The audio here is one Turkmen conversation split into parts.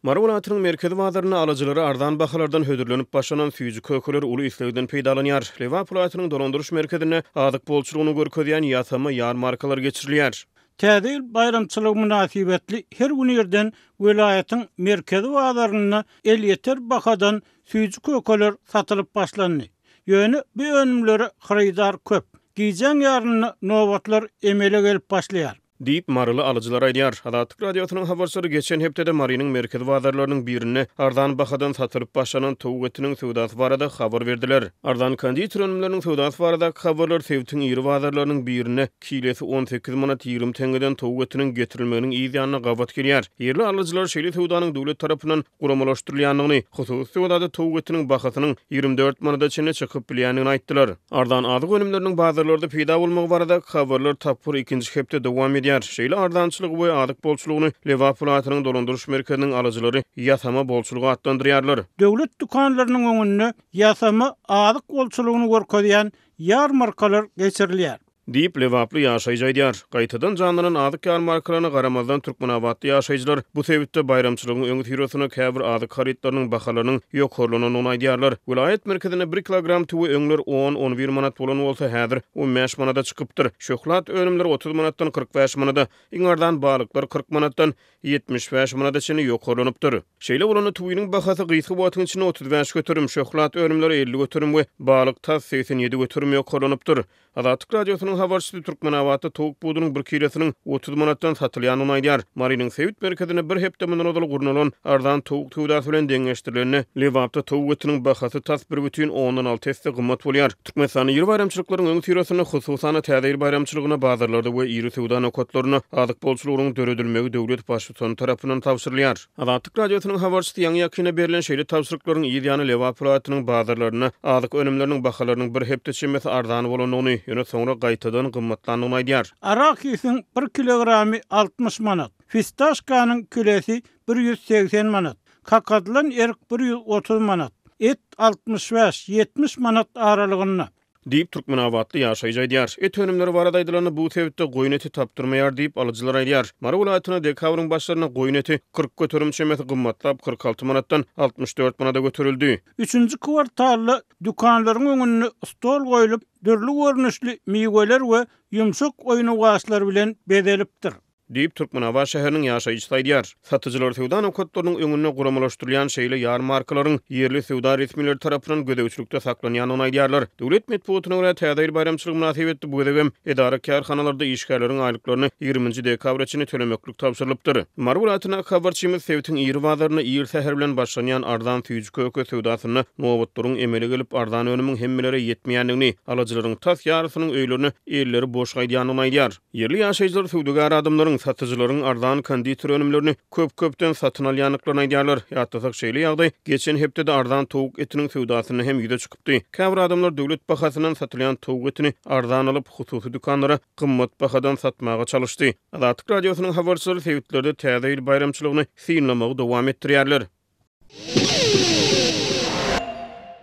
Marwalatynyň merkezi bazaryna alyjylary ardan bahalardan hödürlenip başlanan füýji kökeler uly islegden peýdalanýar. Lewapolatynyň dolandyryş merkezine adyk bolçulugyny görkezýän ýasama ýarmarkalar geçirilýär. Täze ýyl bayramçylygy münasibetli her günlerden welaýatyň merkezi bazaryna el ýeter bahadan füýji kökeler satylyp başlandy. Ýöne bu önümleri hyryzar köp. Giýjen ýaryny nowatlar emele gelip başlaýar. Diýip marly alyjylar aýdýar. Adatyk radiosynyň habarçylary geçen hepdede Marynyň merkezi bazarlarynyň birine ardan bahadan satylyp başlanan towuk etiniň sowdasy barada habar berdiler. Ardan konditor önümleriniň sowdasy barada habarlar Sewtiň ýeri bazarlarynyň birine kilesi 18 manat 20 tengeden towuk etiniň getirilmeginiň ýygynyna gabat gelýär. Ýerli alyjylar şeýle sowdanyň döwlet tarapyndan guramalaşdyrylýanlygyny, hususy sowdada towuk etiniň bahasynyň 24 manata çenle çykyp bilýänini aýtdylar. Ardan adyk önümleriniň bazarlarda peýda bolmagy barada habarlar tapyr ikinji hepde dowam edýär. Şeýle ardançylygy we adyk bolçulugyny Lewapolatynyň dolandryş merkeziniň alyjylary ýasama bolçulugy atlandyrýarlar. Döwlet dukanlarynyň öňüne ýasama adyk bolçulugyny görkezýän ýarmarkalar geçirilýär. Diýip Lewaply ýaşaýjy aýdýar. Gaýtadan janlanan adyk ýarmarkalaryny garamazdan Türkmenabadly ýaşaýjylar bu sebäpde bayramçylygyň öňü ýüreşine käbir adyk haritlarynyň bahalarynyň ýokurlanyny aýdýarlar. Vilayet merkezine 1 kilogram tuwy öňler 10-11 manat bolan bolsa häzir 15 manata çykypdyr. Şoklat önümleri 30 manatdan 45 manata, iňardan balyklar 40 manatdan 75 manata çenli ýokurlanypdyr. Şeýle bolany tuwynyň bahasy gysgy botyň içine 35 götürüm, şoklat önümleri 50 götürüm we balyk tas 87 götürüm ýokurlanypdyr. Adatyk radiosynyň habarçysy Türkmenabadda towuk budunyň 1 kilosiniň 30 manatdan satylýanyny aýdýar. Marynyň Sewit merkezine bir hepde mundan odaly gurnalan ardan towuk towdasy bilen deňeşdirilenini Lewapda towuk etiniň bahasy tas 1,6 hesse gymmat bolýar. Türkmenistanyň ýeri bayramçylyklaryň öňü ýüreşine hususan täze ýyl bayramçylygyna bazarlarda we ýeri sowda nokatlaryna adyk bolçulugynyň döredilmegi döwlet başçysynyň tarapyndan tapşyrylýar. Adatyk radiosynyň habarçysy ýaňy ýakyna berilen şeýle tapşyryklaryň ýylyny Lewapolatynyň bazarlaryna adyk önümleriniň bahalarynyň bir hepde çemmesi ardan bolanyny ýöne soňra gaýtadan gymmatlanyny aýdýar. Arakisyň 1 kilogramy 60 manat. Fistaşkanyň kilesi 180 manat. Kakadlan erik 130 manat. Et 65-70 manat aralygynda. Diýip Türkmenabadly ýaşaýjy aýdýar. Et önümleri barada aýdylan bu sebäpde goýun eti tapdyrmaýar diýip alyjylar aýdýar. Mary welaýatyna dekabryň başlaryna goýun eti 40 götürüm çemeti gymmatlap 46 manatdan 64 manata götürildi. 3-nji kwartalda dukanlaryň öňüne stol goýulyp, dürli görnüşli miweler we ýumşak oýna gaçlar bilen bedelipdir. Diýip Türkmenabad şäheriniň ýaşaýjysy aýdýar. Satyjylar sowda nokatlarynyň öňüne guramalaşdyrylýan şeýle ýarmarkalaryň ýerli sowda resmileri tarapyndan gödäwçilikde saklanýanyny aýdýarlar. Döwlet medeniýetine görä täze ýyl bayramçylygy münasibetli bu gedegem edara karhanalarda işgärleriň aýlyklaryny 20 dekabrçyny tölemeklik tapşyrylypdyr. Mary welaýatyna habarçymyz Sewtiň ýeri bazaryna ýer säher bilen başlanýan ardan füýji köke sowdasyny nowatlaryň emele gelip ardan önümiň hemmelere ýetmeýändigini, alyjylaryň tas ýarysynyň öýlerini elleri boş gaýdýanyny aýdýar. Ýerli ýaşaýjylar sowdagar adamlaryň satyjylaryň ardan konditor önümlerini köp-köpden satyn alýanlyklaryny aýdýarlar. Ýa-da şeýle ýagdaý geçen hepde ardan towuk etiniň sowdasyny hem ýüde çykypdy. Käbir adamlar döwlet bahasyndan satylýan towuk etini ardan alyp hususy dukanlara gymmat bahadan satmaga çalışdy. Adatyk radiosynyň habarçylary Sewitlerde täze ýyl bayramçylygyny synlamagy dowam etdirýärler.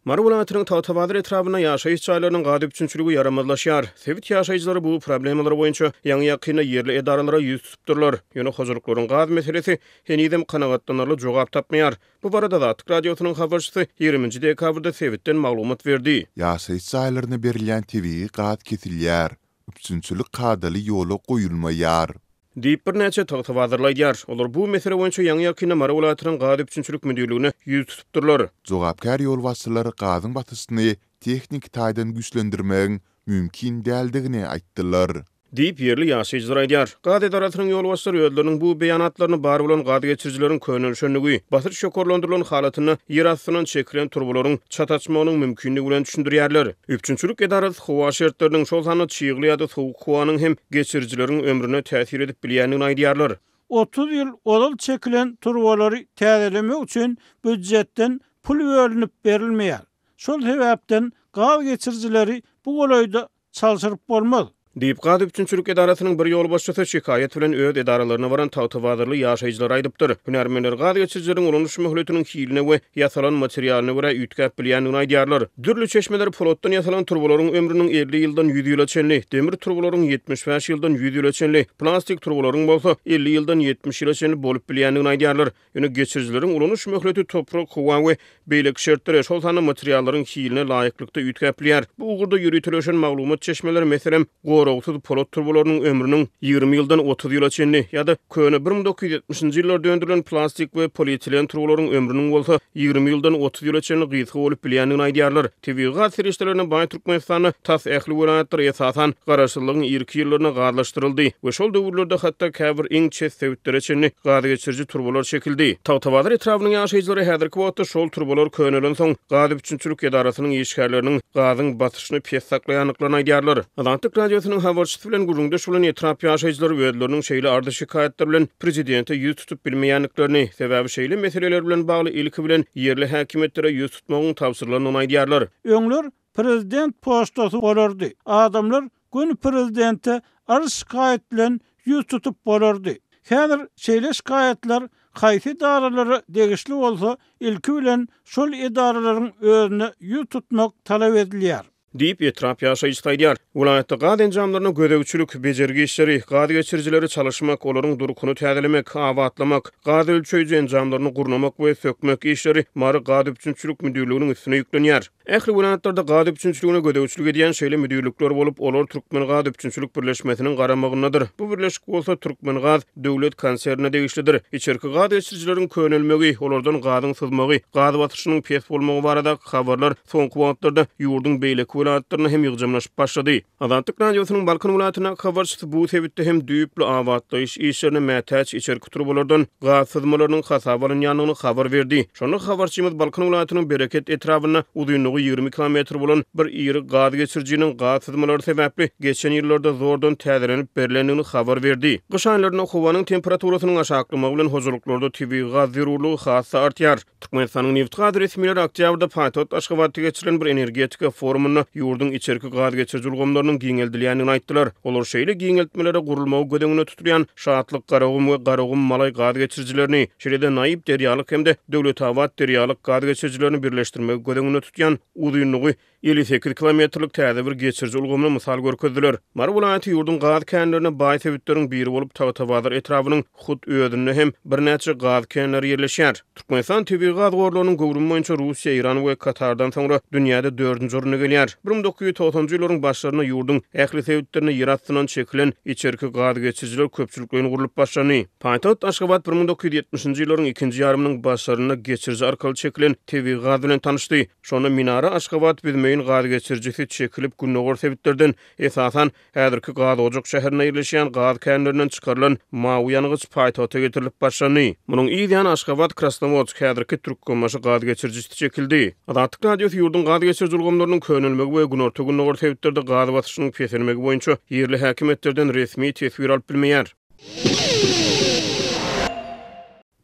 Mary welaýatynyň Tawtabadyr etrabyna ýaşaýyş çaýlarynyň gady üçinçiligi yaramazlaşýar. Sewit ýaşaýjylary bu problemalar boýunça ýaňy ýakyna ýerli edaralara ýüz tutupdyrlar. Ýöne hozurlyklaryň gady meselesi henizem kanagatlanarly jogap tapmaýar. Bu barada Adatyk radiosynyň habarçysy 20 dekabrda Sewitden maglumat berdi. Ýaşaýyş çaýlaryna berilýän tebii gad kesilýär. Üçinçilik kadaly ýola goýulmaýar. Diýip bir näçe Tawtabadyr aýdýar. Olar bu mesele boýunça ýaňy ýakyna Mary welaýatynyň gady üçinçilik müdürligine ýüz tutupdyrlar. Jogapkar ýol başçylary gadyň batysyny teknik taýdan güýçlendirmegiň mümkin däldigini aýtdylar. Diýip ýerli ýaşaýjylar aýdýar. Gady edaratynyň ýol başçylary özleriniň bu beýanatlaryny bar bolan gady geçirjileriň könülşenligi, batyr şokorlandyrylan halatyny ýer astynyň çekilen turbolaryň çataçmagynyň mümkinligi bilen düşündirýärler. Üçinçilik edarasy howa şertleriniň şol sany çygyly ýa-da sowuk howanyň hem geçirjileriň ömrüne täsir edip bilýänini aýdýarlar. 30 ýyl odal çekilen turbolary täzelemek üçin büdjetden pul bölünip berilmeýär. Şol sebäpden gaz geçirjileri bu golaýda çalşyryp bolmaz. Diýip Gady üçünçülük edarasynyň bir ýol başçysy şikaýet bilen öz edaralaryna baran tawtawadarly ýaşaýjylar aýdypdyr. Hünärmenler Gady geçirjilerin uranyş möhletiniň hiline we ýasalan materialyna görä üýtgäp bilýändigini aýdýarlar. Dürli çeşmeler polotdan ýasalan turbolaryň ömrüniň 50 ýyldan 100 ýyla çenli, demir turbolaryň 75 ýyldan 100 ýyla çenli, plastik turbolaryň bolsa 50 ýyldan 70 ýyla çenli bolup bilýändigini aýdýarlar. Ýöne geçirjilerin uranyş möhleti toprak, howa we beýlek şertleri şol sany materiallaryň hiline laýyklykda üýtgäp bilýär. Bu ugurda ýürütilen maglumat çeşmeler meselem gorogsuz polot turbolarynyň ömrüniň 20 ýyldan 30 ýyla çenli ýa-da köne 1970-nji ýyllarda döndürilen plastik we polietilen turbolaryň ömrüniň bolsa 20 ýyldan 30 ýyla çenli gysga bolup bilýändigini aýdýarlar. Tebigat serişlerine baý Türkmenistany tas ähli welaýatlar esasan garaşsyzlygyň 2 ýyllaryna gadlaşdyryldy we şol döwürlerde hatda käbir iň çet sebäpleri çenli gady geçirji turbolar çekildi. Tawtawadyr etrawynyň ýaşaýjylary häzirki wagtda şol turbolar könelen soň Gady üçünçülük edarasynyň işgärleriniň gadyň batyşyny pes saklaýanlyklaryny aýdýarlar. Atlantik radiosynyň habarçysy bilen gurulmda şulan etrap ýaşaýjylary öýdleriniň şeýle ardy şikaýetler bilen prezidente ýüz tutup bilmeýänliklerini, sebäbi şeýle meseleler bilen bagly ilki bilen ýerli häkimetlere ýüz tutmagyň tawsyrlaryny aýdýarlar. Öňler prezident postasy bolardy. Adamlar gün prezidente arz şikaýet bilen ýüz tutup bolardy. Häzir şeýle şikaýetler haýsy idaralary degişli bolsa ilki bilen şol idaralaryň özüne ýüz tutmak talap edilýär. Diýip etrap ýaşaýjy aýdýar. Vilayatda gady enjamlaryna gödäwçilik, bejergi işleri, gady geçirjileri çalışmak, olaryň durkuny täzelemek, awatlamak, gady ölçeýji enjamlaryny gurnamak we sökmek işleri mary gady üçünçülük müdürliginiň üstüne ýüklenýär. Ähli vilayatlarda gady üçünçülügine gödäwçilik edýän şeýle müdürlikler bolup, olar Türkmen Gady üçünçülük birleşmesiniň garamagyndadyr. Bu birleşik bolsa Türkmen Gady döwlet konsernine degişlidir. İçerki gady geçirjileriň könelmegi, olardan gadyň sızmagy, gady batyşynyň pes bolmagy barada habarlar soňky wagtlarda ýurdun beýlek vilayatlaryna hem ýygjamlaşyp başlady. Atlantik radiosynyň Balkan vilayatyna habarçysy bu sebäpde hem düýüpli awatlaýyş işlerini mätäç içerki turbolardan gaz sızmalarynyň hasabalanyanyny habar berdi. Şonu habarçymyz Balkan vilayatynyň bereket etrawyna uzunlygy 20 km bolan bir ýeri gaz geçirjiniň gaz sızmalary sebäpli geçen ýyllarda zordan täzelenip berilendigini habar berdi. Gyş aýlaryna howanyň temperaturasynyň aşaklaryny bilen hozurluklarda tabii gaz zerurlygy hassa artýar. Türkmenistanyň neft gaz resmileri oktýabrda Paýtaht Aşgabatda geçirilen bir energetika forumuny ýurdun içerki gaz geçirji ulgamlarynyň giňeldilýändigini aýtdylar. Olar şeýle giňeltmelere gurulmagy gödeňine tutulýan şatlyk garagum we garagum malay gaz geçirjilerini, şeýle-de naýyp derýalyk hemde döwlet awat derýalyk gaz geçirjilerini birleşdirmegi gödeňine tutýan uzunlygy 58 kilometrlik täze bir geçirji ulgamyny mysal görkezdiler. Mar vilayaty ýurdun gaz känlerine baý sebäpleriň biri bolup Tawtawadyr etrawynyň hut öýdünde hem bir näçe gaz känleri ýerleşýär. Türkmenistan tabii gaz gorlarynyň gowrumy boýunça Russiýa, Iran we Katardan soňra dünýäde 4-nji oruna gelýär. 1990-njy ýyllaryň başlaryna ýurdun ähli sebäplerine ýer astynan çekilen içerki gaz geçirjiler köpçüliklerini gurulyp başlany. Paýtaht Aşgabat 1970-nji ýyllaryň ikinji ýarymynyň başlaryna geçirji arkaly çekilen tabii gaz bilen tanışdy. Şonu Minara Aşgabat bizmeýin gaz geçirjisi çekilip günnägör sebäplerden esasan häzirki gaz ojak şäherine ýerleşýän gaz känlerinden çykarylan mawy ýanygyç Paýtahta getirilip başlany. Munyň ýa-da Aşgabat Krasnovodsk häzirki Türkmenmaşy gaz geçirjisi çekildi. Atlantik radiosu ýurdun gaz geçirji ulgamlarynyň könelmegi we günnägör sebäplerde gaz batyşynyň pesenmegi boýunça ýerli häkimetlerden resmi tesbir alyp bilmeýär.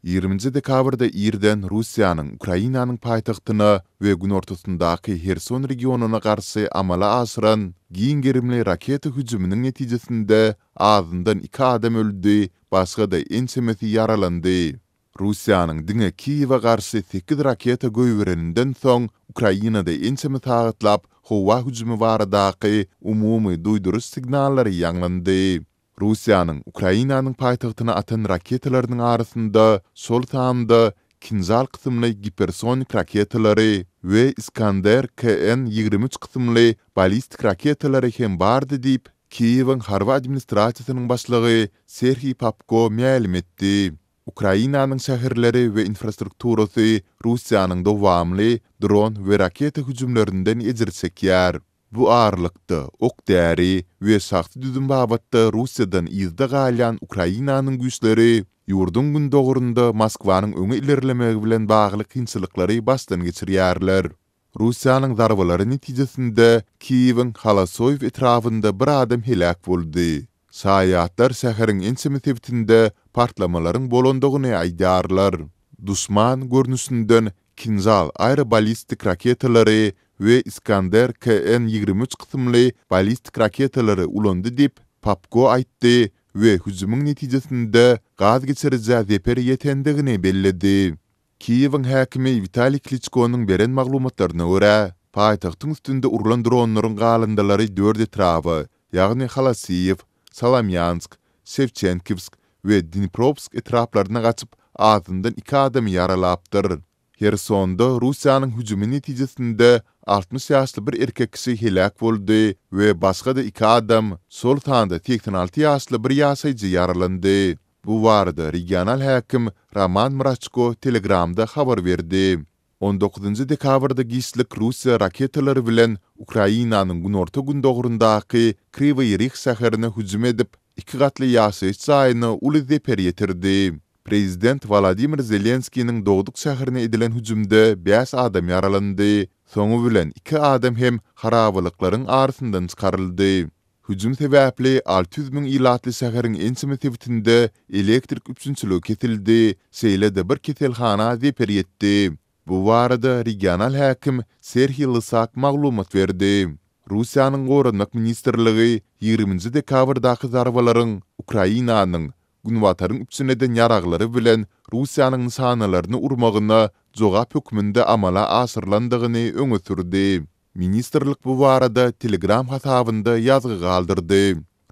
20 dekabrda İrden Russiýanyň Ukrainanyň paýtagtyna we gün ortasyndaky Herson regionuna garşy amala asyran giň gerimli raketa hüjüminiň netijesinde azyndan 2 adam öldü, başga da ensemesi yaralandy. Russiýanyň diňe Kiýewe garşy 8 raketa göýbereninden soň Ukrainada ensemi taýatlap howa hüjümi baradaky umumy duýduruş signallary ýanglandy. Russiýanyň Ukrainanyň paýtagtyna atan raketalarynyň arasynda sol taýamda Kinzal kısımly hipersonik raketalary we Iskander KN-23 kısımly balistik raketalary hem bardy diýip Kiýewiň harba administrasiýasynyň başlygy Serhiy Popko ma'lum etdi. Ukrainanyň şäherleri we infrastrukturasy Russiýanyň dowamly dron we raketa hüjümlerinden ejir çekýär. Bu ağırlıkta ok däri we saxty düzüm babatda Russiýadan ýyzda galýan Ukrainanyň güýçleri ýurdun gün dogrunda Moskwanyň öňe ilerlemegi bilen bagly kynçylyklary başdan geçirýärler. Russiýanyň zarbalary netijesinde Kiýewiň Halasoýew etrafynda bir adam helak boldy. Saýatlar şäheriň ensemi tebitinde partlamalaryň bolandygyny aýdýarlar. Dusman görnüşinden Kinzal aerobalistik raketalary we Iskander KN-23 kısımly balistik raketalary ulandy dip Papko aýtdy we hüjümüň netijesinde gaz geçirjä zeper ýetendigini belledi. Kiýewiň häkimi Vitaliy Klitschko'nun beren maglumatlaryna görä, paýtagtyň üstünde urulan dronlaryň galındalary 4 etrafy, ýagny Khalasiyev, Salamyansk, Shevchenkivsk we Dnipropsk etraflaryna gaçyp azyndan 2 adam yaralapdyr. Hersonda Russiýanyň hüjümi netijesinde 60 ýaşly bir erkek kişi helak boldy we başga da 2 adam, sol tanda 86 ýaşly bir ýaşaýjy yaralandy. Bu barada regional häkim Roman Mrachko Telegramda habar berdi. 19 dekabrda giýişlik Russiýa raketalary bilen Ukrainanyň günorta gündogrundaky Kryvyi Rih şäherine hüjüm edip 2 gatly ýaşaýyş jaýyny uly zeper ýetirdi. Prezident Vladimir Zelenskiýiň dogduk şäherine edilen hüjümde 5 adam yaralandy. Soňu bilen 2 adam hem harabalyklaryň arasyndan çykaryldy. Hüjüm sebäpli 600.000 ilatly şäheriň ençimi tebitinde elektrik üçünçüligi kesildi, şeýle bir keselhana zeper ýetdi. Bu barada regional häkim Serhiy Lysak maglumat berdi. Russiýanyň Gorunmak ministrligi 20 dekabrdaky zarbalaryň Ukrainanyň Günwataryň üçüneden ýaraglary bilen Russiýanyň nysanylaryny urmagyna jogap hökmünde amala asyrlandygyny öňe sürdi. Ministerlik bu barada Telegram hasabynda ýazgy galdyrdy.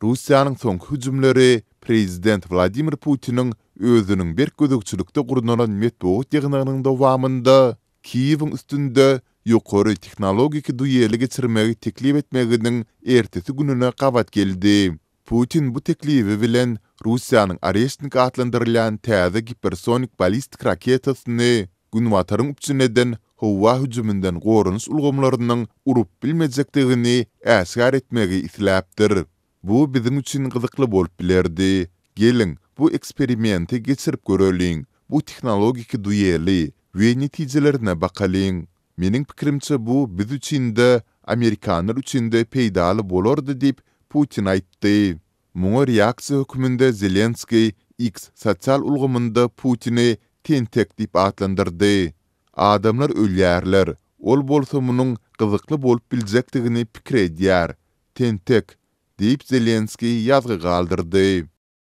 Russiýanyň soňky hüjümleri Prezident Vladimir Putiniň özüniň bir gözükçülükde gurunan metbuat ýygynynyň dowamında Kiýewiň üstünde ýokary tehnologik duýely geçirmegi teklip etmeginiň ertesi gününe gabat geldi. Putin bu teklibi bilen Russiýanyň Oresnik adlandyrylan täze hipersonik balistik raketasyny Günwataryň üçüneden howa hüjümünden gorunuş ulgamlarynyň urup bilmejekdigini äsgär etmegi isläpdir. Bu bizim üçin gyzykly bolup bilerdi. Gelin, bu eksperimenti geçirip görelim. Bu tehnologik duýely we netijelerine bakalyň. Meniň pikirimçe bu biz üçin de, Amerikanlar üçin de peýdaly bolardy dip Putin aýtdy. Muňa reaksiýa hökmünde Zelenski X sosial ulgamynda Putini tentek dip adlandyrdy. Adamlar ölýärler. Ol bolsa munyň gyzykly bolup biljekdigini pikir edýär. Tentek diýip Zelenski ýazgy galdyrdy.